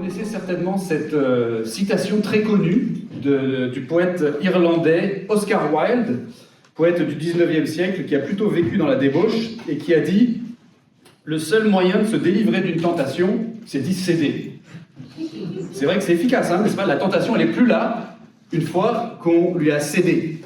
connaissez certainement cette citation très connue du poète irlandais Oscar Wilde, poète du 19e siècle, qui a plutôt vécu dans la débauche et qui a dit « Le seul moyen de se délivrer d'une tentation, c'est d'y céder ». C'est vrai que c'est efficace, hein, n'est-ce pas? La tentation, elle n'est plus là une fois qu'on lui a cédé.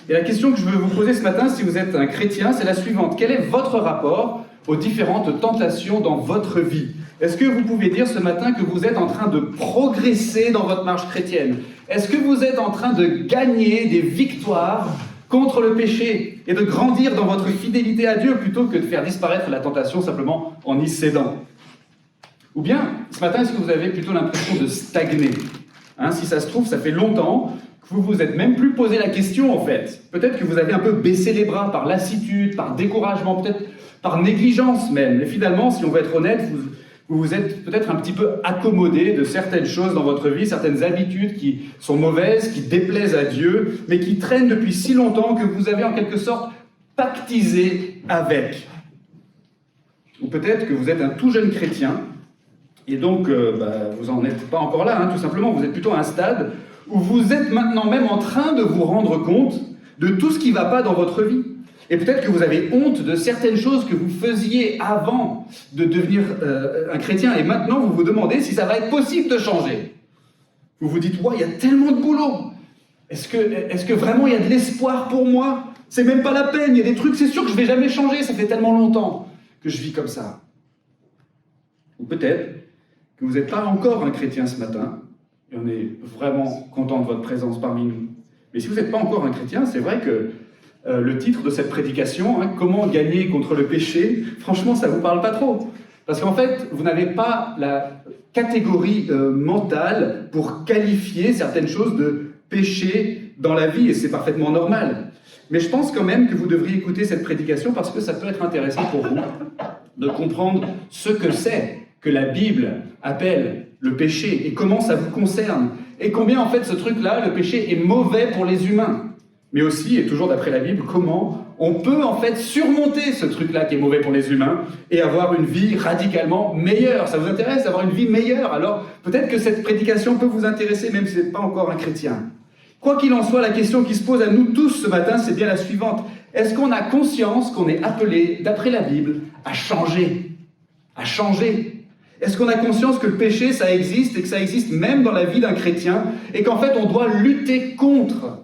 Et la question que je veux vous poser ce matin, si vous êtes un chrétien, c'est la suivante. Quel est votre rapport aux différentes tentations dans votre vie? Est-ce que vous pouvez dire ce matin que vous êtes en train de progresser dans votre marche chrétienne? Est-ce que vous êtes en train de gagner des victoires contre le péché et de grandir dans votre fidélité à Dieu plutôt que de faire disparaître la tentation simplement en y cédant? Ou bien, ce matin, est-ce que vous avez plutôt l'impression de stagner? Si ça se trouve, ça fait longtemps que vous vous êtes même plus posé la question, en fait. Peut-être que vous avez un peu baissé les bras par lassitude, par découragement, peut-être par négligence même. Et finalement, si on veut être honnête, vous vous êtes peut-être un petit peu accommodé de certaines choses dans votre vie, certaines habitudes qui sont mauvaises, qui déplaisent à Dieu, mais qui traînent depuis si longtemps que vous avez en quelque sorte pactisé avec. Ou peut-être que vous êtes un tout jeune chrétien, et donc vous n'en êtes pas encore là, tout simplement, vous êtes plutôt à un stade où vous êtes maintenant même en train de vous rendre compte de tout ce qui ne va pas dans votre vie. Et peut-être que vous avez honte de certaines choses que vous faisiez avant de devenir un chrétien, et maintenant vous vous demandez si ça va être possible de changer. Vous vous dites, ouais, il y a tellement de boulot. Est-ce que vraiment il y a de l'espoir pour moi? C'est même pas la peine, il y a des trucs, c'est sûr que je ne vais jamais changer, ça fait tellement longtemps que je vis comme ça. Ou peut-être que vous n'êtes pas encore un chrétien ce matin, et on est vraiment content de votre présence parmi nous. Mais si vous n'êtes pas encore un chrétien, c'est vrai que le titre de cette prédication, Comment gagner contre le péché, franchement, ça ne vous parle pas trop. Parce qu'en fait, vous n'avez pas la catégorie mentale pour qualifier certaines choses de péché dans la vie, et c'est parfaitement normal. Mais je pense quand même que vous devriez écouter cette prédication parce que ça peut être intéressant pour vous de comprendre ce que c'est que la Bible appelle le péché et comment ça vous concerne. Et combien, en fait, ce truc-là, le péché, est mauvais pour les humains. Mais aussi, et toujours d'après la Bible, comment on peut en fait surmonter ce truc-là qui est mauvais pour les humains et avoir une vie radicalement meilleure. Ça vous intéresse d'avoir une vie meilleure? Alors peut-être que cette prédication peut vous intéresser, même si vous n'êtes pas encore un chrétien. Quoi qu'il en soit, la question qui se pose à nous tous ce matin, c'est bien la suivante. Est-ce qu'on a conscience qu'on est appelé, d'après la Bible, à changer? À changer? Est-ce qu'on a conscience que le péché, ça existe et que ça existe même dans la vie d'un chrétien et qu'en fait on doit lutter contre?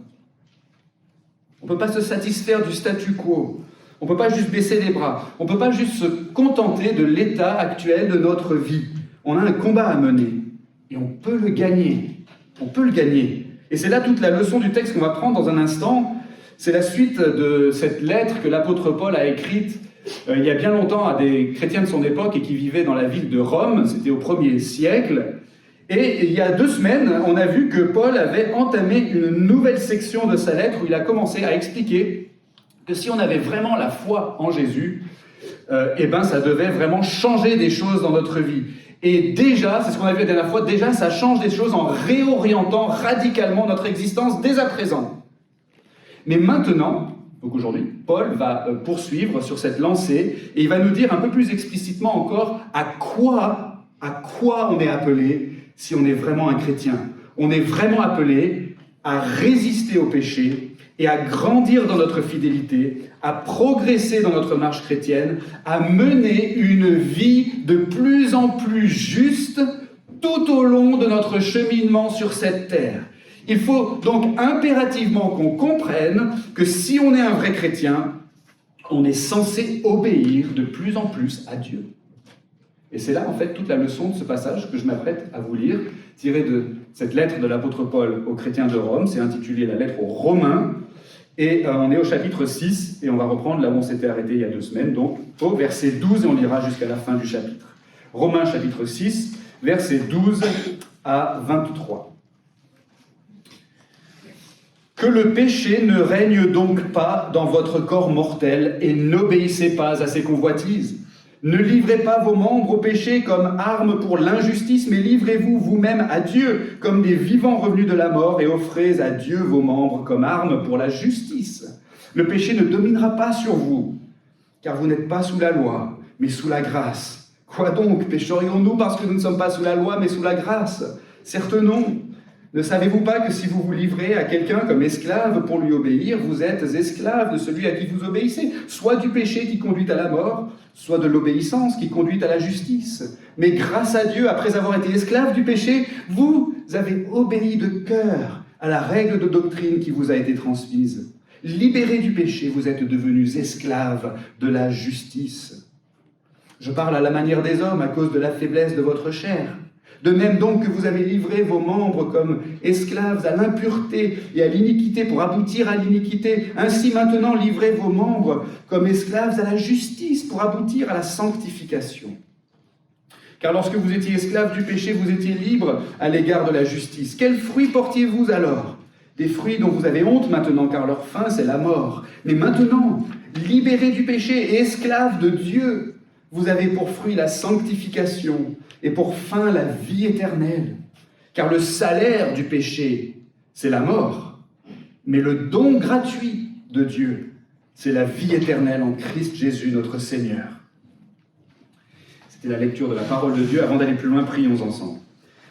On ne peut pas se satisfaire du statu quo. On ne peut pas juste baisser les bras. On ne peut pas juste se contenter de l'état actuel de notre vie. On a un combat à mener. Et on peut le gagner. On peut le gagner. Et c'est là toute la leçon du texte qu'on va prendre dans un instant. C'est la suite de cette lettre que l'apôtre Paul a écrite il y a bien longtemps à des chrétiens de son époque et qui vivaient dans la ville de Rome. C'était au 1er siècle. Et il y a 2 semaines, on a vu que Paul avait entamé une nouvelle section de sa lettre où il a commencé à expliquer que si on avait vraiment la foi en Jésus, ça devait vraiment changer des choses dans notre vie. Et déjà, c'est ce qu'on a vu la dernière fois, déjà ça change des choses en réorientant radicalement notre existence dès à présent. Mais maintenant, donc aujourd'hui, Paul va poursuivre sur cette lancée et il va nous dire un peu plus explicitement encore à quoi on est appelé si on est vraiment un chrétien. On est vraiment appelé à résister au péché et à grandir dans notre fidélité, à progresser dans notre marche chrétienne, à mener une vie de plus en plus juste tout au long de notre cheminement sur cette terre. Il faut donc impérativement qu'on comprenne que si on est un vrai chrétien, on est censé obéir de plus en plus à Dieu. Et c'est là, en fait, toute la leçon de ce passage que je m'apprête à vous lire, tiré de cette lettre de l'apôtre Paul aux chrétiens de Rome. C'est intitulé la lettre aux Romains. Et on est au chapitre 6, et on va reprendre là où on s'était arrêté il y a 2 semaines, donc au verset 12, et on lira jusqu'à la fin du chapitre. Romains chapitre 6, versets 12 à 23. Que le péché ne règne donc pas dans votre corps mortel, et n'obéissez pas à ses convoitises. Ne livrez pas vos membres au péché comme armes pour l'injustice, mais livrez-vous vous-même à Dieu comme des vivants revenus de la mort et offrez à Dieu vos membres comme armes pour la justice. Le péché ne dominera pas sur vous, car vous n'êtes pas sous la loi, mais sous la grâce. Quoi donc? Pécherions-nous parce que nous ne sommes pas sous la loi, mais sous la grâce? Certes non. Ne savez-vous pas que si vous vous livrez à quelqu'un comme esclave pour lui obéir, vous êtes esclave de celui à qui vous obéissez, soit du péché qui conduit à la mort, soit de l'obéissance qui conduit à la justice. Mais grâce à Dieu, après avoir été esclave du péché, vous avez obéi de cœur à la règle de doctrine qui vous a été transmise. Libérés du péché, vous êtes devenus esclaves de la justice. Je parle à la manière des hommes à cause de la faiblesse de votre chair. De même donc que vous avez livré vos membres comme esclaves à l'impureté et à l'iniquité pour aboutir à l'iniquité, ainsi maintenant livrez vos membres comme esclaves à la justice pour aboutir à la sanctification. Car lorsque vous étiez esclaves du péché, vous étiez libres à l'égard de la justice. Quels fruits portiez-vous alors? Des fruits dont vous avez honte maintenant, car leur fin c'est la mort. Mais maintenant, libérés du péché et esclaves de Dieu, vous avez pour fruit la sanctification et pour fin la vie éternelle. Car le salaire du péché, c'est la mort. Mais le don gratuit de Dieu, c'est la vie éternelle en Christ Jésus, notre Seigneur. C'était la lecture de la parole de Dieu. Avant d'aller plus loin, prions ensemble.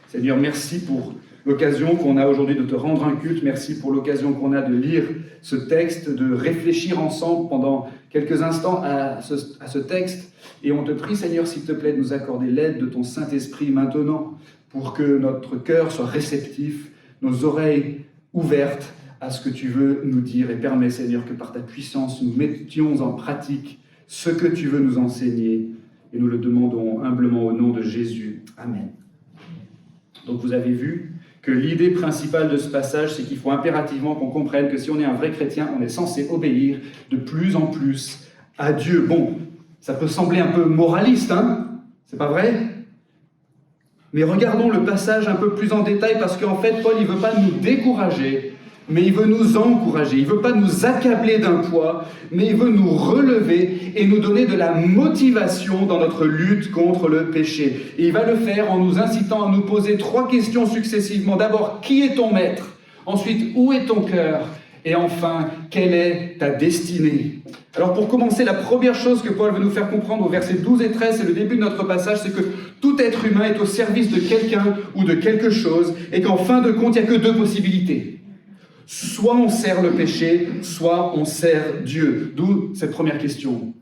Seigneur, merci pour l'occasion qu'on a aujourd'hui de te rendre un culte. Merci pour l'occasion qu'on a de lire ce texte, de réfléchir ensemble pendant quelques instants à ce texte. Et on te prie, Seigneur, s'il te plaît, de nous accorder l'aide de ton Saint-Esprit maintenant pour que notre cœur soit réceptif, nos oreilles ouvertes à ce que tu veux nous dire. Et permets, Seigneur, que par ta puissance, nous mettions en pratique ce que tu veux nous enseigner. Et nous le demandons humblement au nom de Jésus. Amen. Donc vous avez vu que l'idée principale de ce passage, c'est qu'il faut impérativement qu'on comprenne que si on est un vrai chrétien, on est censé obéir de plus en plus à Dieu. Bon, ça peut sembler un peu moraliste, hein? C'est pas vrai? Mais regardons le passage un peu plus en détail, parce qu'en fait, Paul, il ne veut pas nous décourager, mais il veut nous encourager. Il ne veut pas nous accabler d'un poids, mais il veut nous relever et nous donner de la motivation dans notre lutte contre le péché. Et il va le faire en nous incitant à nous poser 3 questions successivement. D'abord, qui est ton maître? Ensuite, où est ton cœur? Et enfin, quelle est ta destinée? Alors pour commencer, la première chose que Paul veut nous faire comprendre au verset 12 et 13, c'est le début de notre passage, c'est que tout être humain est au service de quelqu'un ou de quelque chose, et qu'en fin de compte, il n'y a que 2 possibilités. Soit on sert le péché, soit on sert Dieu. D'où cette première question.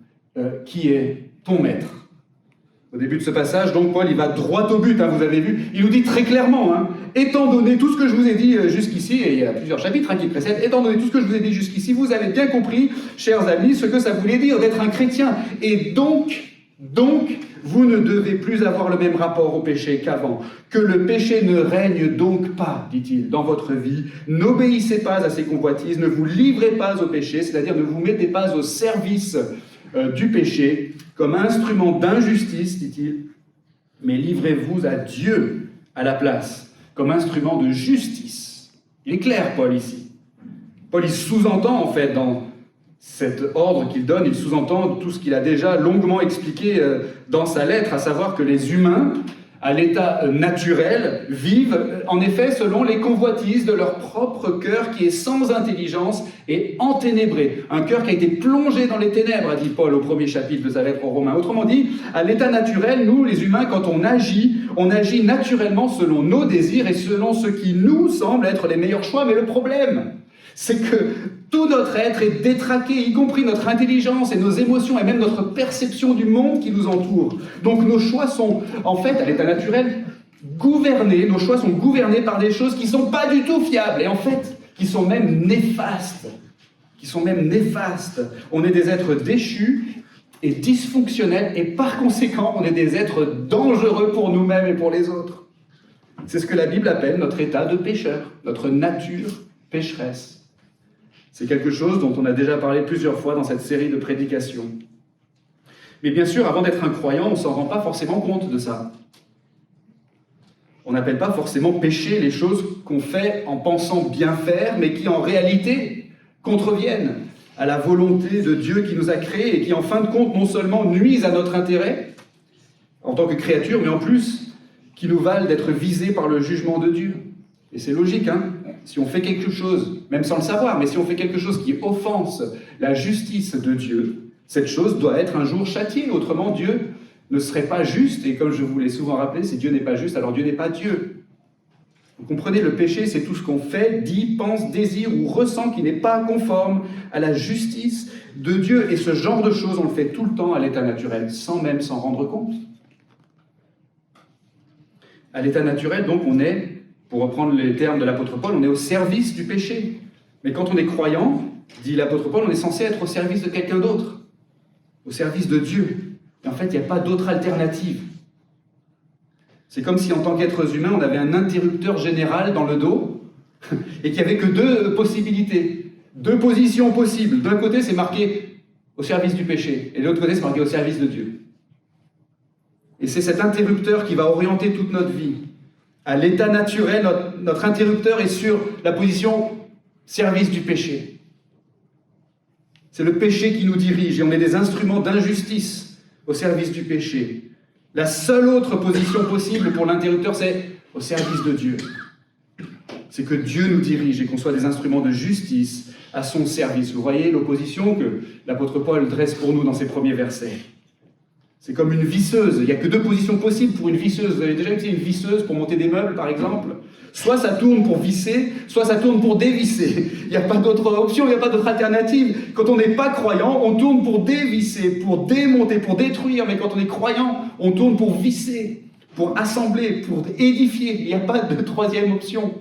Qui est ton maître? Au début de ce passage, donc Paul, il va droit au but, hein, vous avez vu. Il nous dit très clairement, hein, étant donné tout ce que je vous ai dit jusqu'ici, et il y a plusieurs chapitres qui précèdent, étant donné tout ce que je vous ai dit jusqu'ici, vous avez bien compris, chers amis, ce que ça voulait dire d'être un chrétien. Et donc, vous ne devez plus avoir le même rapport au péché qu'avant. Que le péché ne règne donc pas, dit-il, dans votre vie. N'obéissez pas à ses convoitises, ne vous livrez pas au péché, c'est-à-dire ne vous mettez pas au service du péché comme instrument d'injustice, dit-il, mais livrez-vous à Dieu à la place, comme instrument de justice. Il est clair, Paul, ici. Paul, il sous-entend, en fait, dans cet ordre qu'il donne, il sous-entend tout ce qu'il a déjà longuement expliqué dans sa lettre, à savoir que les humains, à l'état naturel, vivent en effet selon les convoitises de leur propre cœur qui est sans intelligence et enténébré. Un cœur qui a été plongé dans les ténèbres, a dit Paul au premier chapitre de sa lettre aux Romains. Autrement dit, à l'état naturel, nous les humains, quand on agit naturellement selon nos désirs et selon ce qui nous semble être les meilleurs choix. Mais le problème, c'est que tout notre être est détraqué, y compris notre intelligence et nos émotions et même notre perception du monde qui nous entoure. Donc nos choix sont, en fait, à l'état naturel, gouvernés. Nos choix sont gouvernés par des choses qui ne sont pas du tout fiables et en fait, qui sont même néfastes. On est des êtres déchus et dysfonctionnels et par conséquent, on est des êtres dangereux pour nous-mêmes et pour les autres. C'est ce que la Bible appelle notre état de pécheur, notre nature pécheresse. C'est quelque chose dont on a déjà parlé plusieurs fois dans cette série de prédications. Mais bien sûr, avant d'être un croyant, on ne s'en rend pas forcément compte de ça. On n'appelle pas forcément péché les choses qu'on fait en pensant bien faire, mais qui en réalité contreviennent à la volonté de Dieu qui nous a créés et qui en fin de compte non seulement nuisent à notre intérêt en tant que créature, mais en plus qui nous valent d'être visés par le jugement de Dieu. Et c'est logique, hein? Si on fait quelque chose, même sans le savoir, mais si on fait quelque chose qui offense la justice de Dieu, cette chose doit être un jour châtiée. Autrement, Dieu ne serait pas juste, et comme je vous l'ai souvent rappelé, si Dieu n'est pas juste, alors Dieu n'est pas Dieu. Vous comprenez, le péché, c'est tout ce qu'on fait, dit, pense, désire ou ressent qui n'est pas conforme à la justice de Dieu. Et ce genre de choses, on le fait tout le temps à l'état naturel, sans même s'en rendre compte. À l'état naturel, donc, on est, pour reprendre les termes de l'apôtre Paul, on est au service du péché. Mais quand on est croyant, dit l'apôtre Paul, on est censé être au service de quelqu'un d'autre, au service de Dieu. Et en fait, il n'y a pas d'autre alternative. C'est comme si, en tant qu'êtres humains, on avait un interrupteur général dans le dos et qu'il n'y avait que deux possibilités, deux positions possibles. D'un côté, c'est marqué au service du péché, et de l'autre côté, c'est marqué au service de Dieu. Et c'est cet interrupteur qui va orienter toute notre vie. À l'état naturel, notre interrupteur est sur la position service du péché. C'est le péché qui nous dirige, et on est des instruments d'injustice au service du péché. La seule autre position possible pour l'interrupteur, c'est au service de Dieu. C'est que Dieu nous dirige et qu'on soit des instruments de justice à son service. Vous voyez l'opposition que l'apôtre Paul dresse pour nous dans ses premiers versets. C'est comme une visseuse. Il n'y a que deux positions possibles pour une visseuse. Vous avez déjà utilisé une visseuse pour monter des meubles, par exemple? Soit ça tourne pour visser, soit ça tourne pour dévisser. Il n'y a pas d'autre option, il n'y a pas d'autre alternative. Quand on n'est pas croyant, on tourne pour dévisser, pour démonter, pour détruire. Mais quand on est croyant, on tourne pour visser, pour assembler, pour édifier. Il n'y a pas de troisième option.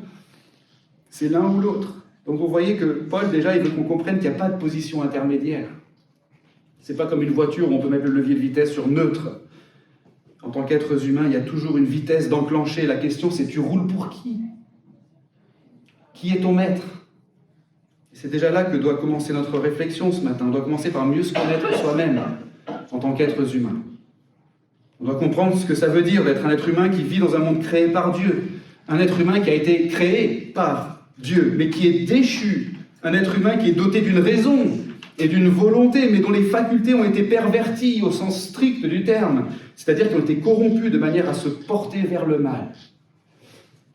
C'est l'un ou l'autre. Donc vous voyez que Paul, déjà, il veut qu'on comprenne qu'il n'y a pas de position intermédiaire. C'est pas comme une voiture où on peut mettre le levier de vitesse sur neutre. En tant qu'êtres humains, il y a toujours une vitesse d'enclencher. La question, c'est tu roules pour qui? Qui est ton maître? C'est déjà là que doit commencer notre réflexion ce matin. On doit commencer par mieux se connaître soi-même en tant qu'êtres humains. On doit comprendre ce que ça veut dire d'être un être humain qui vit dans un monde créé par Dieu. Un être humain qui a été créé par Dieu, mais qui est déchu. Un être humain qui est doté d'une raison et d'une volonté, mais dont les facultés ont été perverties au sens strict du terme, c'est-à-dire qui ont été corrompues de manière à se porter vers le mal.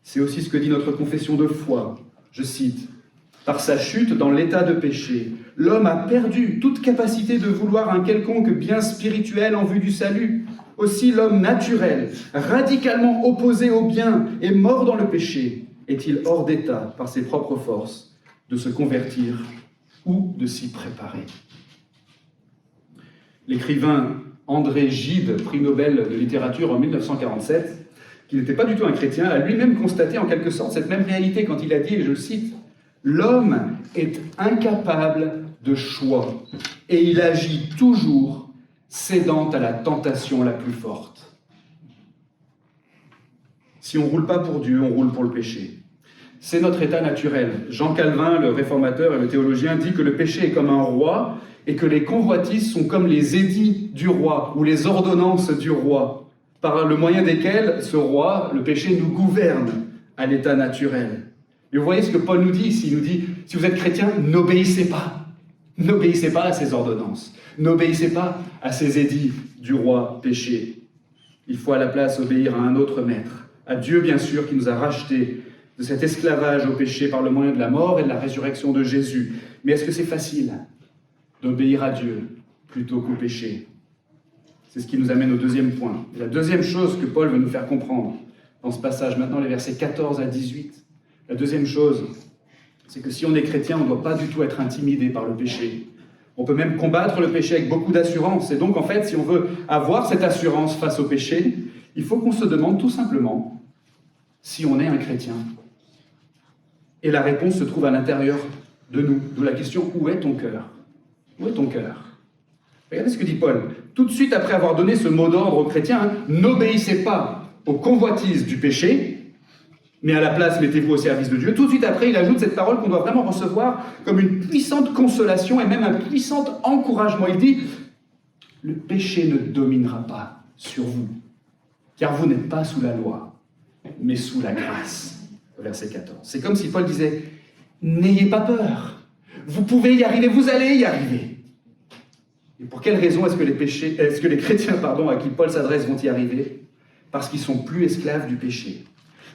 C'est aussi ce que dit notre confession de foi. Je cite, « Par sa chute dans l'état de péché, l'homme a perdu toute capacité de vouloir un quelconque bien spirituel en vue du salut. Aussi l'homme naturel, radicalement opposé au bien et mort dans le péché, est-il hors d'état, par ses propres forces, de se convertir ou de s'y préparer. » L'écrivain André Gide, prix Nobel de littérature en 1947, qui n'était pas du tout un chrétien, a lui-même constaté en quelque sorte cette même réalité quand il a dit, et je le cite, « L'homme est incapable de choix et il agit toujours cédant à la tentation la plus forte. » Si on ne roule pas pour Dieu, on roule pour le péché. C'est notre état naturel. Jean Calvin, le réformateur et le théologien, dit que le péché est comme un roi et que les convoitises sont comme les édits du roi ou les ordonnances du roi, par le moyen desquels ce roi, le péché, nous gouverne à l'état naturel. Et vous voyez ce que Paul nous dit ici. Il nous dit, si vous êtes chrétien, n'obéissez pas. N'obéissez pas à ces ordonnances. N'obéissez pas à ces édits du roi péché. Il faut à la place obéir à un autre maître, à Dieu bien sûr, qui nous a rachetés de cet esclavage au péché par le moyen de la mort et de la résurrection de Jésus. Mais est-ce que c'est facile d'obéir à Dieu plutôt qu'au péché? C'est ce qui nous amène au deuxième point. Et la deuxième chose que Paul veut nous faire comprendre dans ce passage, maintenant les versets 14 à 18, la deuxième chose, c'est que si on est chrétien, on ne doit pas du tout être intimidé par le péché. On peut même combattre le péché avec beaucoup d'assurance. Et donc, en fait, si on veut avoir cette assurance face au péché, il faut qu'on se demande tout simplement si on est un chrétien. Et la réponse se trouve à l'intérieur de nous. D'où la question, où est ton cœur? Où est ton cœur? Regardez ce que dit Paul. Tout de suite après avoir donné ce mot d'ordre aux chrétiens, n'obéissez pas aux convoitises du péché, mais à la place, mettez-vous au service de Dieu. Tout de suite après, il ajoute cette parole qu'on doit vraiment recevoir comme une puissante consolation et même un puissant encouragement. Il dit, le péché ne dominera pas sur vous, car vous n'êtes pas sous la loi, mais sous la grâce. Verset 14. C'est comme si Paul disait, n'ayez pas peur, vous pouvez y arriver, vous allez y arriver. Et pour quelle raison est-ce que les chrétiens à qui Paul s'adresse vont y arriver? Parce qu'ils sont plus esclaves du péché.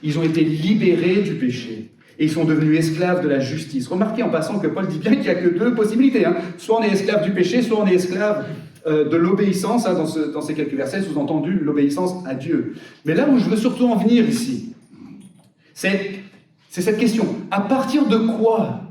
Ils ont été libérés du péché et ils sont devenus esclaves de la justice. Remarquez en passant que Paul dit bien qu'il n'y a que deux possibilités. Soit on est esclave du péché, soit on est esclave de l'obéissance, hein, dans ces quelques versets, sous-entendu l'obéissance à Dieu. Mais là où je veux surtout en venir ici, c'est cette question. À partir de quoi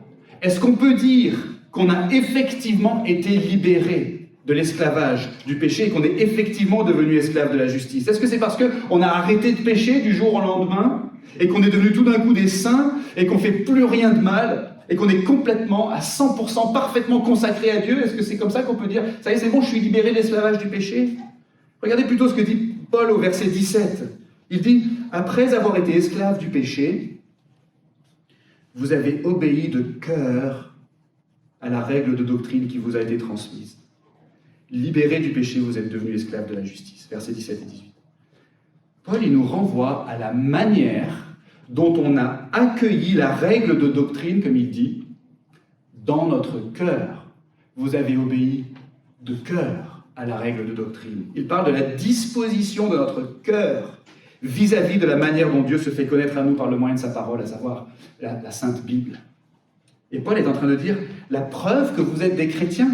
est-ce qu'on peut dire qu'on a effectivement été libéré de l'esclavage du péché et qu'on est effectivement devenu esclave de la justice? Est-ce que c'est parce qu'on a arrêté de pécher du jour au lendemain et qu'on est devenu tout d'un coup des saints et qu'on ne fait plus rien de mal et qu'on est complètement, à 100%, parfaitement consacré à Dieu? Est-ce que c'est comme ça qu'on peut dire « ça y est, c'est bon, je suis libéré de l'esclavage du péché » Regardez plutôt ce que dit Paul au verset 17. Il dit « Après avoir été esclave du péché, vous avez obéi de cœur à la règle de doctrine qui vous a été transmise. Libéré du péché, vous êtes devenu esclave de la justice. » Versets 17 et 18. Paul, il nous renvoie à la manière dont on a accueilli la règle de doctrine, comme il dit, dans notre cœur. Vous avez obéi de cœur à la règle de doctrine. Il parle de la disposition de notre cœur vis-à-vis de la manière dont Dieu se fait connaître à nous par le moyen de sa parole, à savoir la Sainte Bible. Et Paul est en train de dire, la preuve que vous êtes des chrétiens,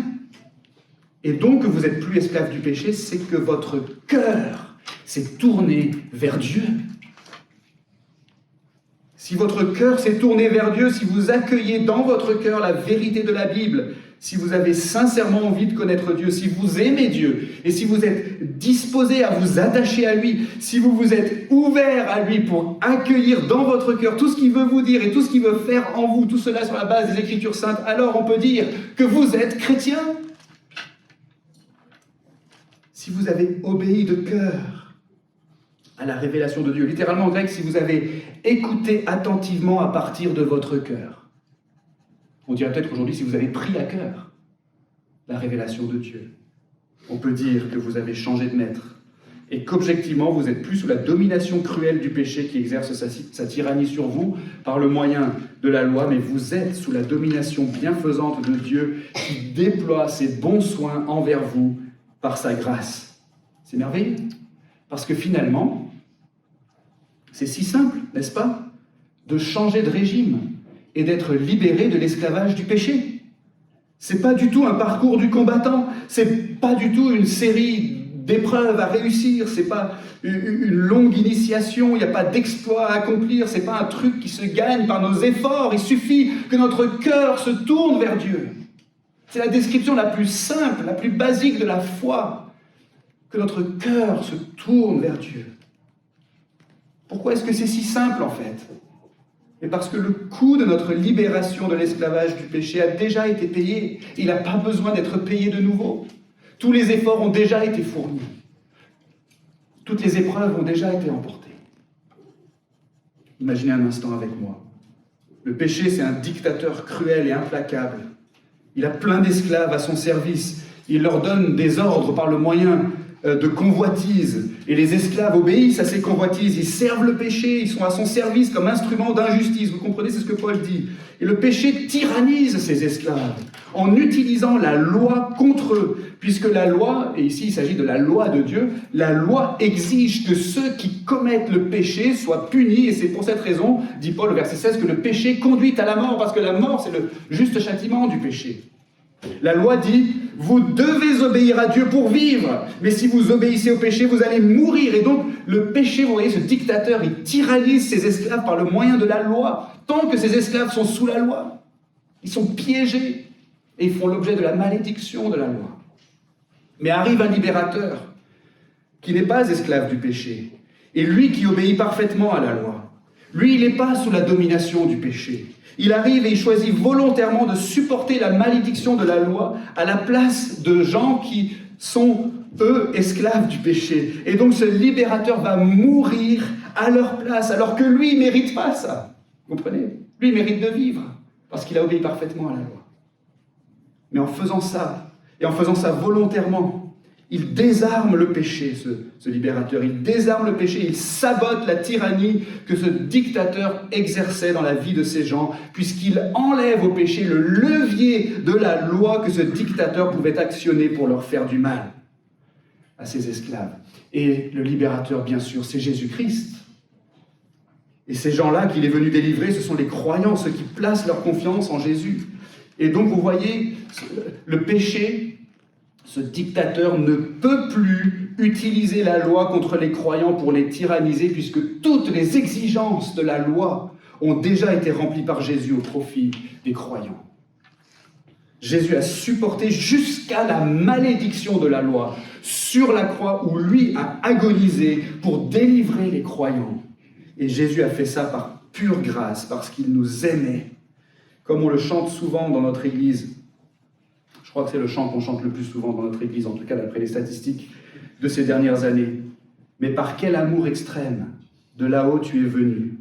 et donc que vous n'êtes plus esclaves du péché, c'est que votre cœur s'est tourné vers Dieu. Si votre cœur s'est tourné vers Dieu, si vous accueillez dans votre cœur la vérité de la Bible, si vous avez sincèrement envie de connaître Dieu, si vous aimez Dieu, et si vous êtes disposé à vous attacher à lui, si vous vous êtes ouvert à lui pour accueillir dans votre cœur tout ce qu'il veut vous dire et tout ce qu'il veut faire en vous, tout cela sur la base des Écritures saintes, alors on peut dire que vous êtes chrétien. Si vous avez obéi de cœur à la révélation de Dieu, littéralement en grec, si vous avez écouté attentivement à partir de votre cœur. On dirait peut-être aujourd'hui si vous avez pris à cœur la révélation de Dieu. On peut dire que vous avez changé de maître et qu'objectivement vous n'êtes plus sous la domination cruelle du péché qui exerce sa tyrannie sur vous par le moyen de la loi, mais vous êtes sous la domination bienfaisante de Dieu qui déploie ses bons soins envers vous par sa grâce. C'est merveilleux, parce que finalement, c'est si simple, n'est-ce pas, de changer de régime et d'être libéré de l'esclavage du péché. C'est pas du tout un parcours du combattant, c'est pas du tout une série d'épreuves à réussir, c'est pas une longue initiation, il n'y a pas d'exploit à accomplir, c'est pas un truc qui se gagne par nos efforts, il suffit que notre cœur se tourne vers Dieu. C'est la description la plus simple, la plus basique de la foi, que notre cœur se tourne vers Dieu. Pourquoi est-ce que c'est si simple en fait? Et parce que le coût de notre libération de l'esclavage du péché a déjà été payé. Il n'a pas besoin d'être payé de nouveau. Tous les efforts ont déjà été fournis. Toutes les épreuves ont déjà été emportées. Imaginez un instant avec moi. Le péché, c'est un dictateur cruel et implacable. Il a plein d'esclaves à son service. Il leur donne des ordres par le moyen de convoitises. Et les esclaves obéissent à ces convoitises. Ils servent le péché. Ils sont à son service comme instrument d'injustice. Vous comprenez, c'est ce que Paul dit. Et le péché tyrannise ces esclaves en utilisant la loi contre eux. Puisque la loi, et ici il s'agit de la loi de Dieu, la loi exige que ceux qui commettent le péché soient punis. Et c'est pour cette raison, dit Paul au verset 16, que le péché conduit à la mort. Parce que la mort, c'est le juste châtiment du péché. La loi dit, vous devez obéir à Dieu pour vivre, mais si vous obéissez au péché, vous allez mourir. Et donc, le péché, vous voyez, ce dictateur, il tyrannise ses esclaves par le moyen de la loi. Tant que ces esclaves sont sous la loi, ils sont piégés et ils font l'objet de la malédiction de la loi. Mais arrive un libérateur qui n'est pas esclave du péché, et lui qui obéit parfaitement à la loi. Lui, il n'est pas sous la domination du péché. Il arrive et il choisit volontairement de supporter la malédiction de la loi à la place de gens qui sont, eux, esclaves du péché. Et donc ce libérateur va mourir à leur place, alors que lui, il ne mérite pas ça. Vous comprenez? Lui, il mérite de vivre, parce qu'il a obéi parfaitement à la loi. Mais en faisant ça, et en faisant ça volontairement, il désarme le péché, ce libérateur. Il désarme le péché, il sabote la tyrannie que ce dictateur exerçait dans la vie de ces gens, puisqu'il enlève au péché le levier de la loi que ce dictateur pouvait actionner pour leur faire du mal à ses esclaves. Et le libérateur, bien sûr, c'est Jésus-Christ. Et ces gens-là qu'il est venu délivrer, ce sont les croyants, ceux qui placent leur confiance en Jésus. Et donc, vous voyez, le péché Ce dictateur ne peut plus utiliser la loi contre les croyants pour les tyranniser, puisque toutes les exigences de la loi ont déjà été remplies par Jésus au profit des croyants. Jésus a supporté jusqu'à la malédiction de la loi sur la croix où lui a agonisé pour délivrer les croyants. Et Jésus a fait ça par pure grâce, parce qu'il nous aimait. Comme on le chante souvent dans notre Église, je crois que c'est le chant qu'on chante le plus souvent dans notre Église, en tout cas d'après les statistiques de ces dernières années. Mais par quel amour extrême, de là-haut tu es venu.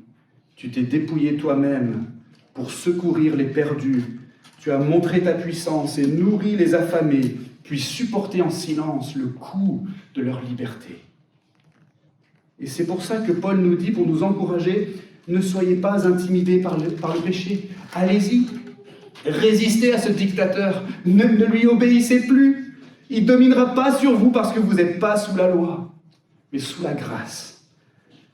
Tu t'es dépouillé toi-même pour secourir les perdus. Tu as montré ta puissance et nourri les affamés, puis supporté en silence le coup de leur liberté. Et c'est pour ça que Paul nous dit, pour nous encourager, ne soyez pas intimidés par le péché. Allez-y, résistez à ce dictateur, ne lui obéissez plus. Il ne dominera pas sur vous parce que vous n'êtes pas sous la loi, mais sous la grâce.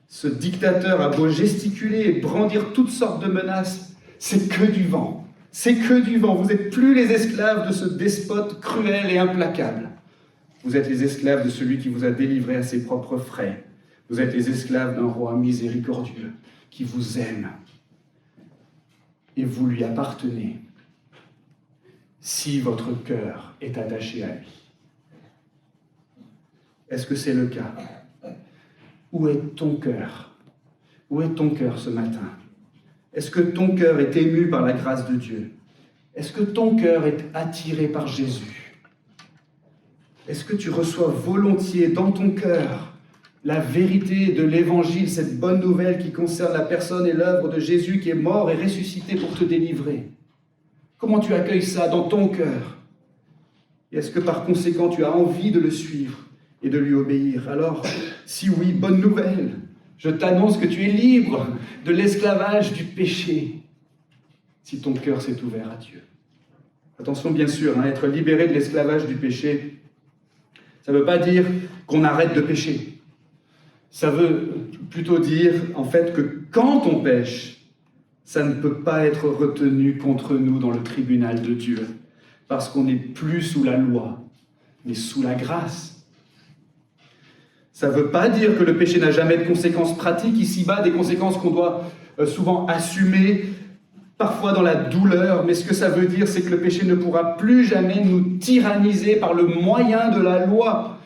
Ce dictateur a beau gesticuler et brandir toutes sortes de menaces, c'est que du vent. C'est que du vent. Vous n'êtes plus les esclaves de ce despote cruel et implacable. Vous êtes les esclaves de celui qui vous a délivré à ses propres frais. Vous êtes les esclaves d'un roi miséricordieux qui vous aime. Et vous lui appartenez si votre cœur est attaché à lui. Est-ce que c'est le cas? Où est ton cœur? Où est ton cœur ce matin? Est-ce que ton cœur est ému par la grâce de Dieu? Est-ce que ton cœur est attiré par Jésus? Est-ce que tu reçois volontiers dans ton cœur la vérité de l'Évangile, cette bonne nouvelle qui concerne la personne et l'œuvre de Jésus qui est mort et ressuscité pour te délivrer? Comment tu accueilles ça dans ton cœur? Et est-ce que par conséquent tu as envie de le suivre et de lui obéir? Alors, si oui, bonne nouvelle. Je t'annonce que tu es libre de l'esclavage du péché, si ton cœur s'est ouvert à Dieu. Attention, bien sûr, être libéré de l'esclavage du péché, ça ne veut pas dire qu'on arrête de pécher. Ça veut plutôt dire, en fait, que quand on pêche, ça ne peut pas être retenu contre nous dans le tribunal de Dieu, parce qu'on n'est plus sous la loi, mais sous la grâce. Ça ne veut pas dire que le péché n'a jamais de conséquences pratiques ici-bas, des conséquences qu'on doit souvent assumer, parfois dans la douleur, mais ce que ça veut dire, c'est que le péché ne pourra plus jamais nous tyranniser par le moyen de la loi,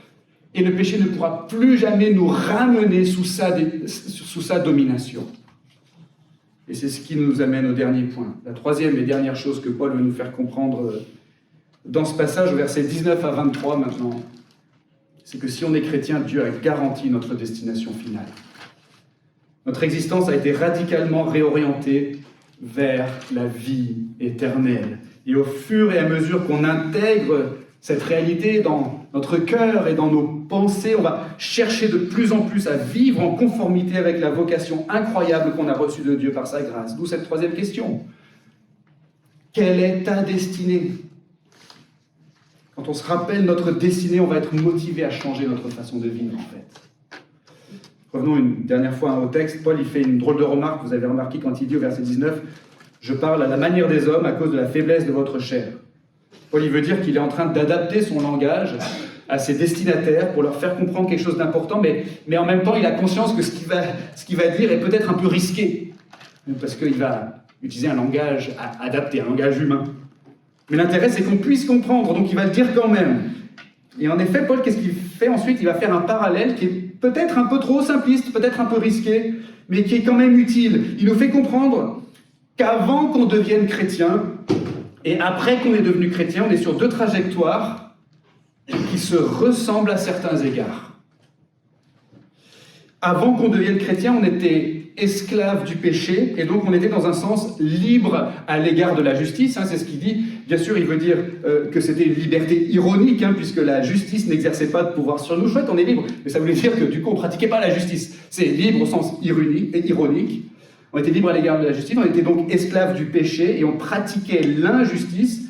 et le péché ne pourra plus jamais nous ramener sous sa domination. Et c'est ce qui nous amène au dernier point. La troisième et dernière chose que Paul veut nous faire comprendre dans ce passage, au verset 19 à 23 maintenant, c'est que si on est chrétien, Dieu a garanti notre destination finale. Notre existence a été radicalement réorientée vers la vie éternelle. Et au fur et à mesure qu'on intègre cette réalité dans notre cœur et dans nos pensées, on va chercher de plus en plus à vivre en conformité avec la vocation incroyable qu'on a reçue de Dieu par sa grâce. D'où cette troisième question. Quelle est ta destinée ? Quand on se rappelle notre destinée, on va être motivé à changer notre façon de vivre, en fait. Revenons une dernière fois au texte. Paul, il fait une drôle de remarque. Vous avez remarqué quand il dit au verset 19, « Je parle à la manière des hommes à cause de la faiblesse de votre chair. » Paul, il veut dire qu'il est en train d'adapter son langage à ses destinataires pour leur faire comprendre quelque chose d'important, mais en même temps, il a conscience que ce qu'il va dire est peut-être un peu risqué, parce qu'il va utiliser un langage adapté, un langage humain. Mais l'intérêt, c'est qu'on puisse comprendre, donc il va le dire quand même. Et en effet, Paul, qu'est-ce qu'il fait ensuite? Il va faire un parallèle qui est peut-être un peu trop simpliste, peut-être un peu risqué, mais qui est quand même utile. Il nous fait comprendre qu'avant qu'on devienne chrétien, et après qu'on est devenu chrétien, on est sur deux trajectoires qui se ressemblent à certains égards. Avant qu'on devienne chrétien, on était esclave du péché, et donc on était dans un sens libre à l'égard de la justice, c'est ce qu'il dit. Bien sûr, il veut dire que c'était une liberté ironique, puisque la justice n'exerçait pas de pouvoir sur nous. Chouette, on est libre, mais ça voulait dire que du coup, on ne pratiquait pas la justice. C'est libre au sens ironique. On était libre à l'égard de la justice, on était donc esclave du péché, et on pratiquait l'injustice,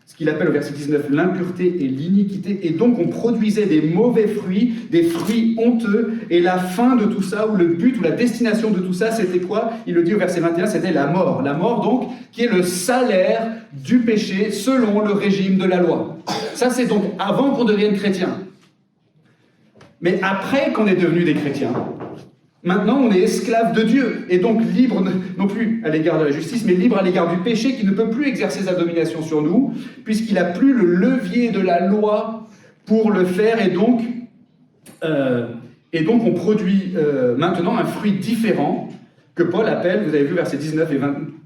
ce ce qu'il appelle au verset 19 l'impureté et l'iniquité, et donc on produisait des mauvais fruits, des fruits honteux, et la fin de tout ça, ou le but, ou la destination de tout ça, c'était quoi? Il le dit au verset 21, c'était la mort. La mort donc, qui est le salaire du péché selon le régime de la loi. Ça c'est donc avant qu'on devienne chrétien. Mais après qu'on est devenu des chrétiens, maintenant, on est esclave de Dieu, et donc libre, non plus à l'égard de la justice, mais libre à l'égard du péché qui ne peut plus exercer sa domination sur nous, puisqu'il n'a plus le levier de la loi pour le faire, et donc on produit maintenant un fruit différent, que Paul appelle, vous avez vu versets 19 et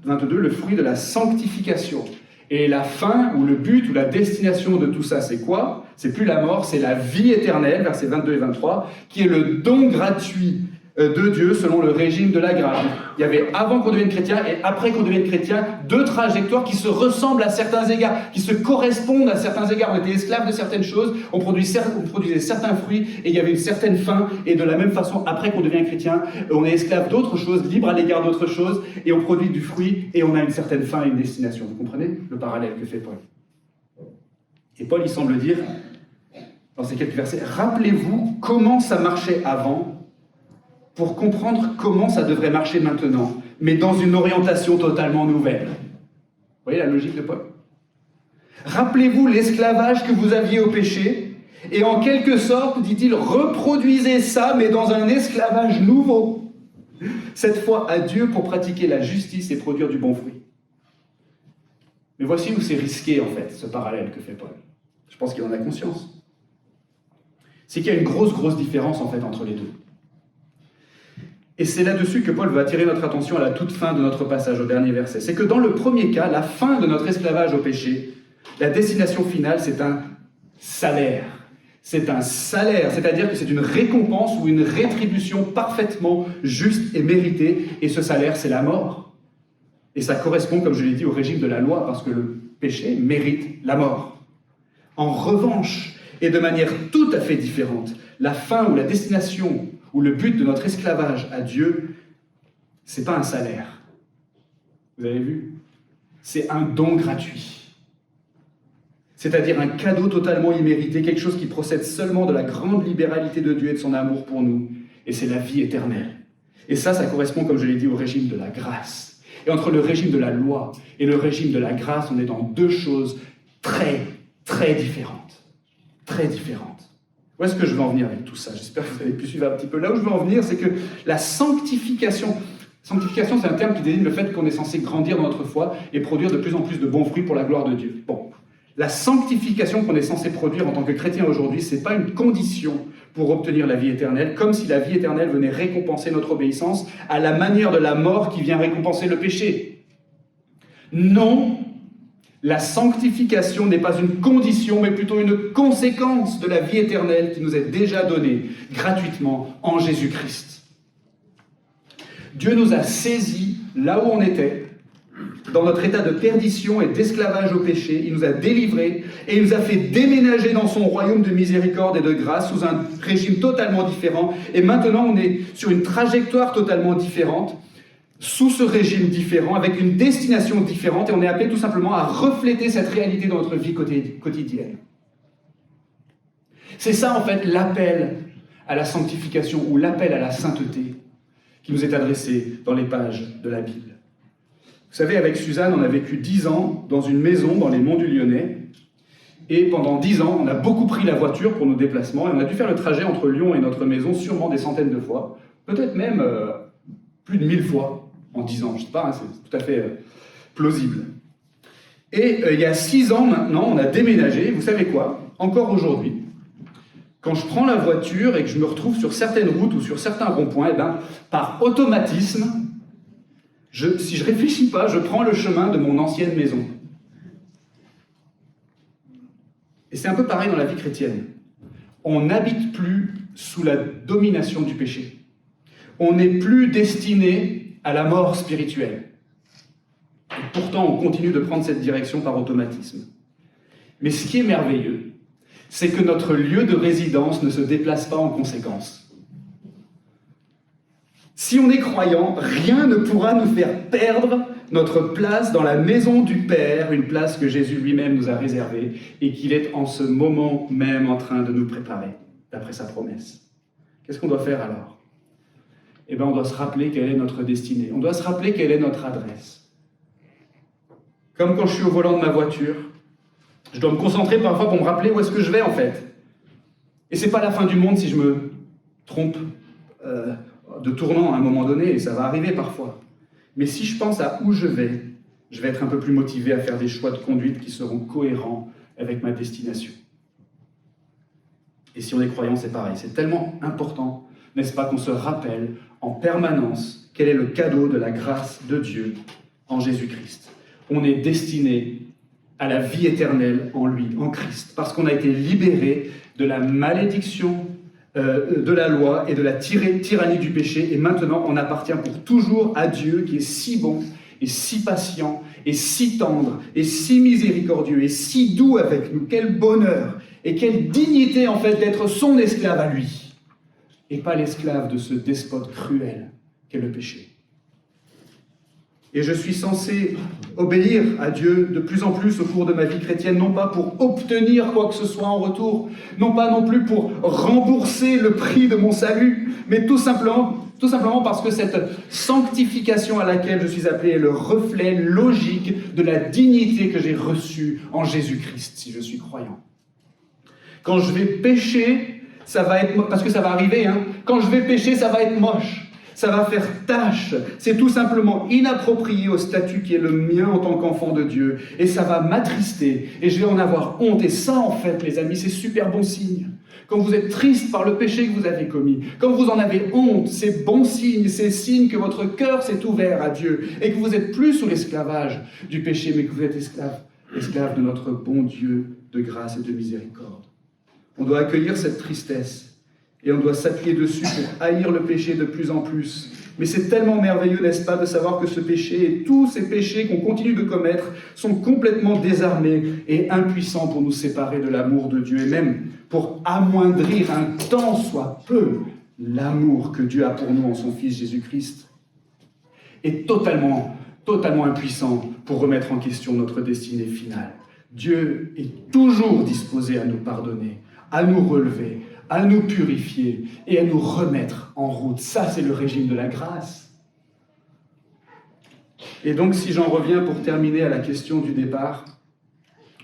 22, le fruit de la sanctification. Et la fin, ou le but, ou la destination de tout ça, c'est quoi? C'est plus la mort, c'est la vie éternelle, versets 22 et 23, qui est le don gratuit de Dieu selon le régime de la grâce. Il y avait avant qu'on devienne chrétien et après qu'on devienne chrétien deux trajectoires qui se ressemblent à certains égards, qui se correspondent à certains égards. On était esclaves de certaines choses, on produisait certains fruits et il y avait une certaine fin. Et de la même façon, après qu'on devient chrétien, on est esclave d'autres choses, libre à l'égard d'autres choses et on produit du fruit et on a une certaine fin et une destination. Vous comprenez le parallèle que fait Paul? Et Paul, il semble dire, dans ces quelques versets, rappelez-vous comment ça marchait avant pour comprendre comment ça devrait marcher maintenant, mais dans une orientation totalement nouvelle. Vous voyez la logique de Paul? Rappelez-vous l'esclavage que vous aviez au péché, et en quelque sorte, dit-il, reproduisez ça, mais dans un esclavage nouveau. Cette fois à Dieu pour pratiquer la justice et produire du bon fruit. Mais voici où c'est risqué, en fait, ce parallèle que fait Paul. Je pense qu'il en a conscience. C'est qu'il y a une grosse différence, en fait, entre les deux. Et c'est là-dessus que Paul veut attirer notre attention à la toute fin de notre passage, au dernier verset. C'est que dans le premier cas, la fin de notre esclavage au péché, la destination finale, c'est un salaire. C'est un salaire, c'est-à-dire que c'est une récompense ou une rétribution parfaitement juste et méritée. Et ce salaire, c'est la mort. Et ça correspond, comme je l'ai dit, au régime de la loi, parce que le péché mérite la mort. En revanche, et de manière tout à fait différente, la fin ou la destination où le but de notre esclavage à Dieu, c'est pas un salaire. Vous avez vu? C'est un don gratuit. C'est-à-dire un cadeau totalement immérité, quelque chose qui procède seulement de la grande libéralité de Dieu et de son amour pour nous. Et c'est la vie éternelle. Et ça correspond, comme je l'ai dit, au régime de la grâce. Et entre le régime de la loi et le régime de la grâce, on est dans deux choses très différentes. Très différentes. Où est-ce que je veux en venir avec tout ça? J'espère que vous avez pu suivre un petit peu. Là où je veux en venir, c'est que la sanctification, c'est un terme qui désigne le fait qu'on est censé grandir dans notre foi et produire de plus en plus de bons fruits pour la gloire de Dieu. Bon, la sanctification qu'on est censé produire en tant que chrétien aujourd'hui, ce n'est pas une condition pour obtenir la vie éternelle, comme si la vie éternelle venait récompenser notre obéissance à la manière de la mort qui vient récompenser le péché. Non. La sanctification n'est pas une condition, mais plutôt une conséquence de la vie éternelle qui nous est déjà donnée gratuitement en Jésus-Christ. Dieu nous a saisis là où on était, dans notre état de perdition et d'esclavage au péché. Il nous a délivrés et il nous a fait déménager dans son royaume de miséricorde et de grâce sous un régime totalement différent. Et maintenant, on est sur une trajectoire totalement différente, sous ce régime différent, avec une destination différente, et on est appelé tout simplement à refléter cette réalité dans notre vie quotidienne. C'est ça, en fait, l'appel à la sanctification, ou l'appel à la sainteté, qui nous est adressé dans les pages de la Bible. Vous savez, avec Suzanne, on a vécu 10 ans dans une maison dans les monts du Lyonnais, et pendant 10 ans, on a beaucoup pris la voiture pour nos déplacements, et on a dû faire le trajet entre Lyon et notre maison sûrement des centaines de fois, peut-être même plus de 1000 fois. En 10 ans, je ne sais pas, hein, c'est tout à fait plausible. Et il y a 6 ans maintenant, on a déménagé, vous savez quoi? Encore aujourd'hui, quand je prends la voiture et que je me retrouve sur certaines routes ou sur certains ronds-points, eh ben, par automatisme, si je ne réfléchis pas, je prends le chemin de mon ancienne maison. Et c'est un peu pareil dans la vie chrétienne. On n'habite plus sous la domination du péché. On n'est plus destiné à la mort spirituelle. Et pourtant, on continue de prendre cette direction par automatisme. Mais ce qui est merveilleux, c'est que notre lieu de résidence ne se déplace pas en conséquence. Si on est croyant, rien ne pourra nous faire perdre notre place dans la maison du Père, une place que Jésus lui-même nous a réservée et qu'il est en ce moment même en train de nous préparer, d'après sa promesse. Qu'est-ce qu'on doit faire alors ? Eh bien, on doit se rappeler quelle est notre destinée. On doit se rappeler quelle est notre adresse. Comme quand je suis au volant de ma voiture, je dois me concentrer parfois pour me rappeler où est-ce que je vais en fait. Et c'est pas la fin du monde si je me trompe de tournant à un moment donné, et ça va arriver parfois. Mais si je pense à où je vais être un peu plus motivé à faire des choix de conduite qui seront cohérents avec ma destination. Et si on est croyant, c'est pareil. C'est tellement important, n'est-ce pas, qu'on se rappelle en permanence quel est le cadeau de la grâce de Dieu en Jésus-Christ. On est destiné à la vie éternelle en lui, en Christ, parce qu'on a été libéré de la malédiction de la loi et de la tyrannie du péché, et maintenant on appartient pour toujours à Dieu qui est si bon et si patient et si tendre et si miséricordieux et si doux avec nous. Quel bonheur et quelle dignité en fait d'être son esclave à lui et pas l'esclave de ce despote cruel qu'est le péché. Et je suis censé obéir à Dieu de plus en plus au cours de ma vie chrétienne, non pas pour obtenir quoi que ce soit en retour, non pas non plus pour rembourser le prix de mon salut, mais tout simplement parce que cette sanctification à laquelle je suis appelé est le reflet logique de la dignité que j'ai reçue en Jésus-Christ, si je suis croyant. Quand je vais pécher, ça va être... Parce que ça va arriver, quand je vais pécher, ça va être moche. Ça va faire tâche. C'est tout simplement inapproprié au statut qui est le mien en tant qu'enfant de Dieu. Et ça va m'attrister. Et je vais en avoir honte. Et ça, en fait, les amis, c'est super bon signe. Quand vous êtes triste par le péché que vous avez commis, quand vous en avez honte, c'est bon signe. C'est signe que votre cœur s'est ouvert à Dieu. Et que vous n'êtes plus sous l'esclavage du péché, mais que vous êtes esclave de notre bon Dieu de grâce et de miséricorde. On doit accueillir cette tristesse. Et on doit s'appuyer dessus pour haïr le péché de plus en plus. Mais c'est tellement merveilleux, n'est-ce pas, de savoir que ce péché et tous ces péchés qu'on continue de commettre sont complètement désarmés et impuissants pour nous séparer de l'amour de Dieu et même pour amoindrir un tant soit peu l'amour que Dieu a pour nous en son Fils Jésus-Christ. Et totalement impuissant pour remettre en question notre destinée finale. Dieu est toujours disposé à nous pardonner, à nous relever, à nous purifier et à nous remettre en route. Ça, c'est le régime de la grâce. Et donc, si j'en reviens pour terminer à la question du départ,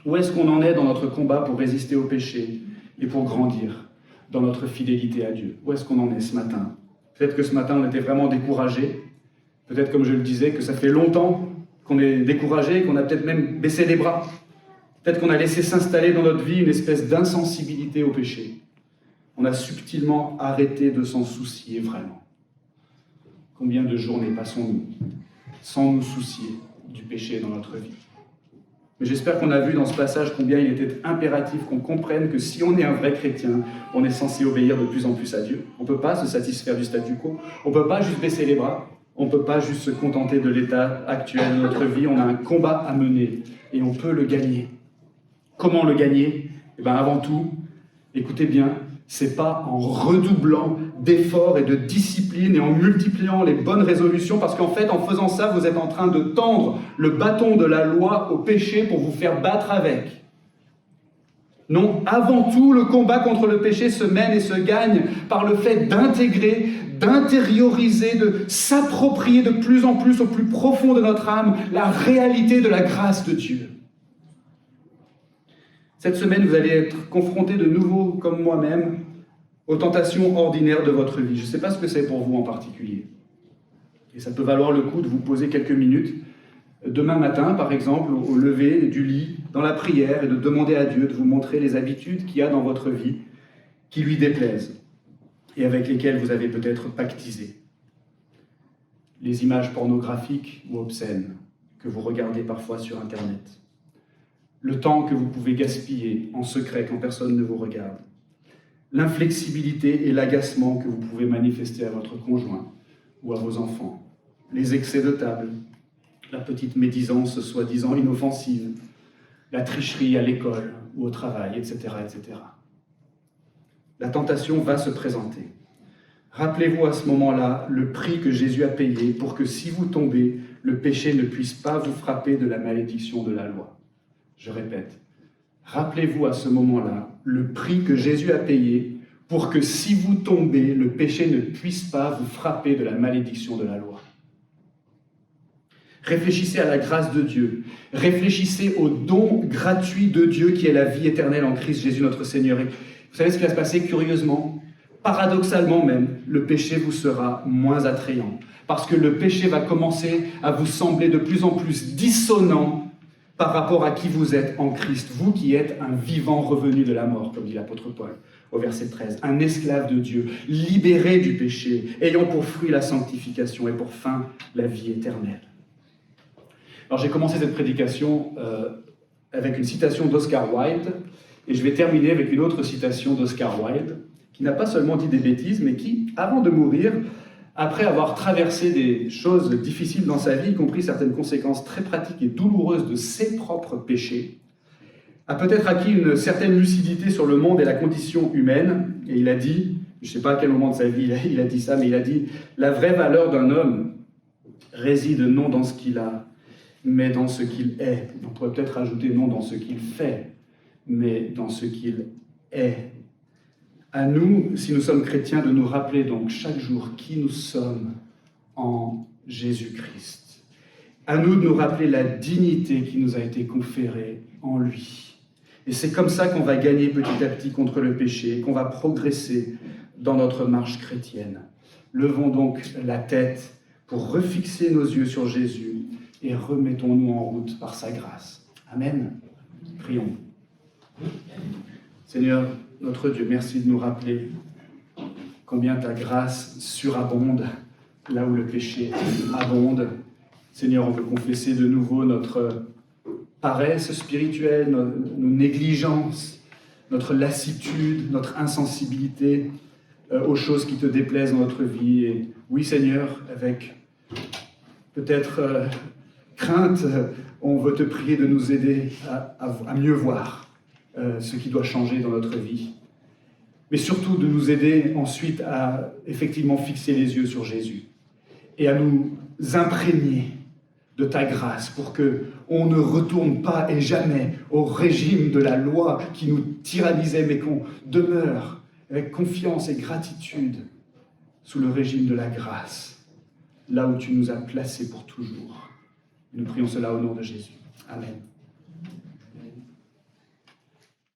où est-ce qu'on en est dans notre combat pour résister au péché et pour grandir dans notre fidélité à Dieu? Où est-ce qu'on en est ce matin? Peut-être que ce matin, on était vraiment découragés. Peut-être, comme je le disais, que ça fait longtemps qu'on est découragés, qu'on a peut-être même baissé les bras. Peut-être qu'on a laissé s'installer dans notre vie une espèce d'insensibilité au péché. On a subtilement arrêté de s'en soucier vraiment. Combien de journées passons-nous sans nous soucier du péché dans notre vie? Mais j'espère qu'on a vu dans ce passage combien il était impératif qu'on comprenne que si on est un vrai chrétien, on est censé obéir de plus en plus à Dieu. On ne peut pas se satisfaire du statu quo, on ne peut pas juste baisser les bras, on ne peut pas juste se contenter de l'état actuel de notre vie. On a un combat à mener et on peut le gagner. Comment le gagner? Eh bien, avant tout, écoutez bien, c'est pas en redoublant d'efforts et de discipline et en multipliant les bonnes résolutions, parce qu'en fait, en faisant ça, vous êtes en train de tendre le bâton de la loi au péché pour vous faire battre avec. Non, avant tout, le combat contre le péché se mène et se gagne par le fait d'intégrer, d'intérioriser, de s'approprier de plus en plus au plus profond de notre âme la réalité de la grâce de Dieu. Cette semaine, vous allez être confrontés de nouveau, comme moi-même, aux tentations ordinaires de votre vie. Je ne sais pas ce que c'est pour vous en particulier. Et ça peut valoir le coup de vous poser quelques minutes, demain matin, par exemple, au lever du lit, dans la prière, et de demander à Dieu de vous montrer les habitudes qu'il y a dans votre vie qui lui déplaisent et avec lesquelles vous avez peut-être pactisé. Les images pornographiques ou obscènes que vous regardez parfois sur Internet. Le temps que vous pouvez gaspiller en secret quand personne ne vous regarde. L'inflexibilité et l'agacement que vous pouvez manifester à votre conjoint ou à vos enfants. Les excès de table, la petite médisance soi-disant inoffensive, la tricherie à l'école ou au travail, etc., etc. La tentation va se présenter. Rappelez-vous à ce moment-là le prix que Jésus a payé pour que si vous tombez, le péché ne puisse pas vous frapper de la malédiction de la loi. Je répète, rappelez-vous à ce moment-là le prix que Jésus a payé pour que si vous tombez, le péché ne puisse pas vous frapper de la malédiction de la loi. Réfléchissez à la grâce de Dieu. Réfléchissez au don gratuit de Dieu qui est la vie éternelle en Christ Jésus notre Seigneur. Et vous savez ce qui va se passer curieusement? Paradoxalement même, le péché vous sera moins attrayant. Parce que le péché va commencer à vous sembler de plus en plus dissonant par rapport à qui vous êtes en Christ. Vous qui êtes un vivant revenu de la mort, comme dit l'apôtre Paul au verset 13. Un esclave de Dieu, libéré du péché, ayant pour fruit la sanctification et pour fin la vie éternelle. Alors j'ai commencé cette prédication avec une citation d'Oscar Wilde, et je vais terminer avec une autre citation d'Oscar Wilde, qui n'a pas seulement dit des bêtises, mais qui, avant de mourir, après avoir traversé des choses difficiles dans sa vie, y compris certaines conséquences très pratiques et douloureuses de ses propres péchés, a peut-être acquis une certaine lucidité sur le monde et la condition humaine, et il a dit, je ne sais pas à quel moment de sa vie il a dit ça, mais il a dit « La vraie valeur d'un homme réside non dans ce qu'il a, mais dans ce qu'il est. » On pourrait peut-être ajouter non dans ce qu'il fait, mais dans ce qu'il est. À nous, si nous sommes chrétiens, de nous rappeler donc chaque jour qui nous sommes en Jésus-Christ. À nous de nous rappeler la dignité qui nous a été conférée en lui. Et c'est comme ça qu'on va gagner petit à petit contre le péché, qu'on va progresser dans notre marche chrétienne. Levons donc la tête pour refixer nos yeux sur Jésus et remettons-nous en route par sa grâce. Amen. Prions. Seigneur, notre Dieu, merci de nous rappeler combien ta grâce surabonde là où le péché abonde. Seigneur, on veut confesser de nouveau notre paresse spirituelle, nos négligences, notre lassitude, notre insensibilité aux choses qui te déplaisent dans notre vie. Et oui, Seigneur, avec peut-être crainte, on veut te prier de nous aider à mieux voir ce qui doit changer dans notre vie. Mais surtout de nous aider ensuite à effectivement fixer les yeux sur Jésus et à nous imprégner de ta grâce pour qu'on ne retourne pas et jamais au régime de la loi qui nous tyrannisait, mais qu'on demeure avec confiance et gratitude sous le régime de la grâce, là où tu nous as placés pour toujours. Nous prions cela au nom de Jésus. Amen.